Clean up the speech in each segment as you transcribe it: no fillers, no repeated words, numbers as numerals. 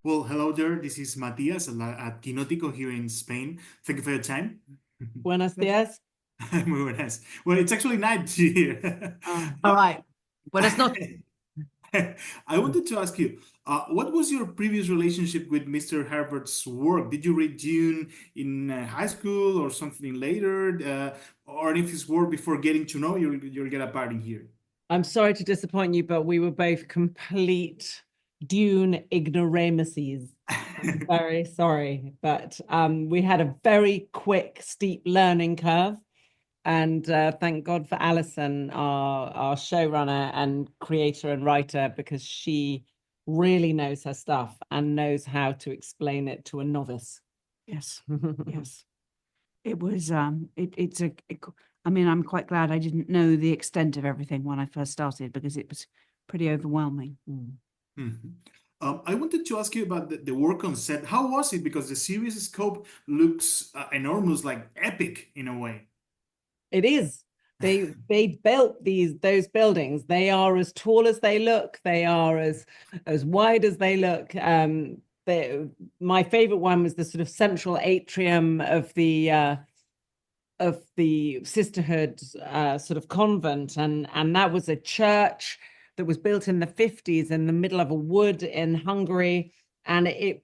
Well, hello there. This is Matías at Quinótico here in Spain. Thank you for your time. Buenos días. Muy buenas. Well, it's actually night here. All right. Buenas noches. I I wanted to ask you, what was your previous relationship with Mr. Herbert's work? Did you read Dune in high school or something later, or if his work before getting to know you'll get a part in here? I'm sorry to disappoint you, but we were both complete Dune ignoramuses. I'm very sorry, but we had a very quick, steep learning curve. And thank God for Alison, our showrunner and creator and writer, because she really knows her stuff and knows how to explain it to a novice. Yes, yes. It was I mean, I'm quite glad I didn't know the extent of everything when I first started because it was pretty overwhelming. Mhm. I wanted to ask you about the work on set. How was it? Because the series scope looks enormous, like epic in a way. It is. They built those buildings. They are as tall as they look. They are as wide as they look. My favorite one was the sort of central atrium of the sisterhood sort of convent, and that was a church that was built in the 50s in the middle of a wood in Hungary, and it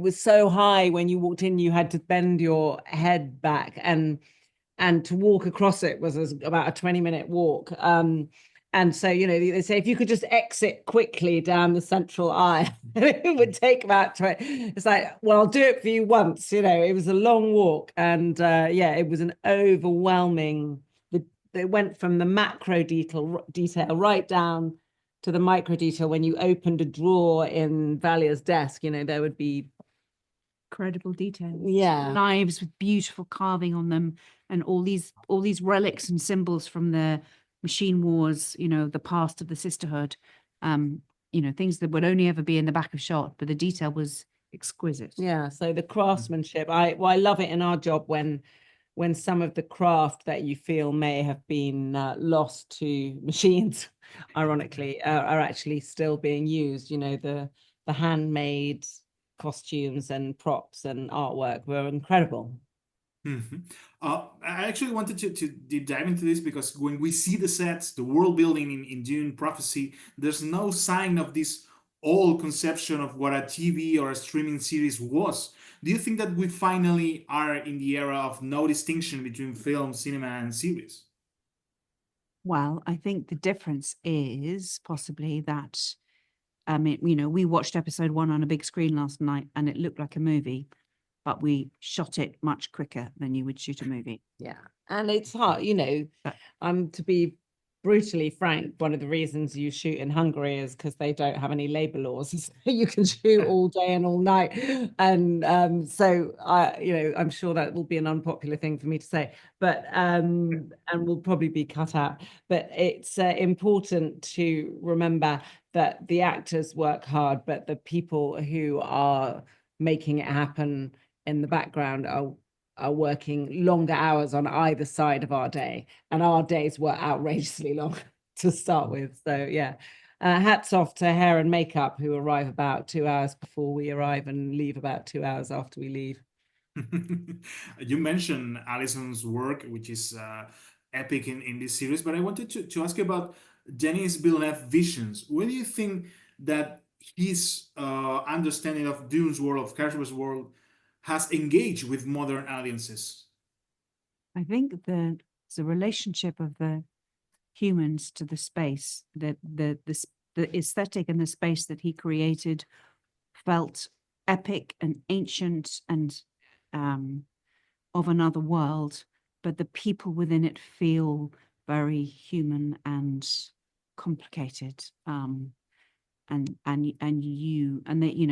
was so high when you walked in you had to bend your head back, and to walk across it was about a 20-minute walk. And so, they say if you could just exit quickly down the central aisle, it would take about 20. It's like, well, I'll do it for you once. It was a long walk. And yeah, it was an overwhelming. It went from the macro detail right down to the micro detail. When you opened a drawer in Valia's desk, there would be. Incredible details. Yeah. Knives with beautiful carving on them and all these relics and symbols from the machine wars, the past of the sisterhood. Things that would only ever be in the back of shot, but the detail was exquisite. Yeah, so the craftsmanship, I love it in our job when some of the craft that you feel may have been lost to machines, ironically, are actually still being used. The handmade costumes and props and artwork were incredible. Mhm. I actually wanted to deep dive into this because when we see the sets, the world building in Dune Prophecy, there's no sign of this old conception of what a TV or a streaming series was. Do you think that we finally are in the era of no distinction between film, cinema, and series? Well, I think the difference is possibly that, we watched episode 1 on a big screen last night and it looked like a movie, but we shot it much quicker than you would shoot a movie. Yeah, and it's hard, to be brutally frank, one of the reasons you shoot in Hungary is because they don't have any labor laws. You can shoot all day and all night, and so I'm sure that will be an unpopular thing for me to say, but and will probably be cut out. But it's important to remember that the actors work hard, but the people who are making it happen in the background are working longer hours on either side of our day, and our days were outrageously long to start with. So yeah, hats off to hair and makeup, who arrive about 2 hours before we arrive and leave about 2 hours after we leave. You mentioned Alison's work, which is epic in this series, but I wanted to ask you about Denis Villeneuve visions. Where do you think that his understanding of Dune's world, of Carter's world, has engaged with modern audiences? I think the relationship of the humans to the space, the aesthetic and the space that he created felt epic and ancient and of another world, but the people within it feel very human and complicated.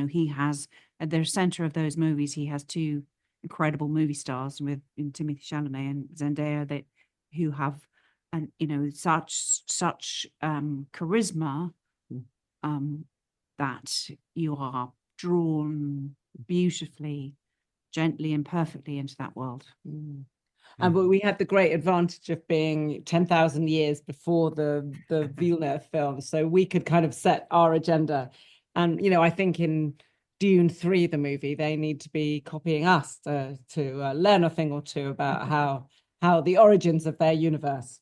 He has at the center of those movies, he has two incredible movie stars with Timothy Chalamet and Zendaya that who have such charisma that you are drawn beautifully, gently and perfectly into that world. And but we had the great advantage of being 10,000 years before the Villeneuve film, so we could kind of set our agenda. And I think in Dune 3, the movie, they need to be copying us to learn a thing or two about how the origins of their universe.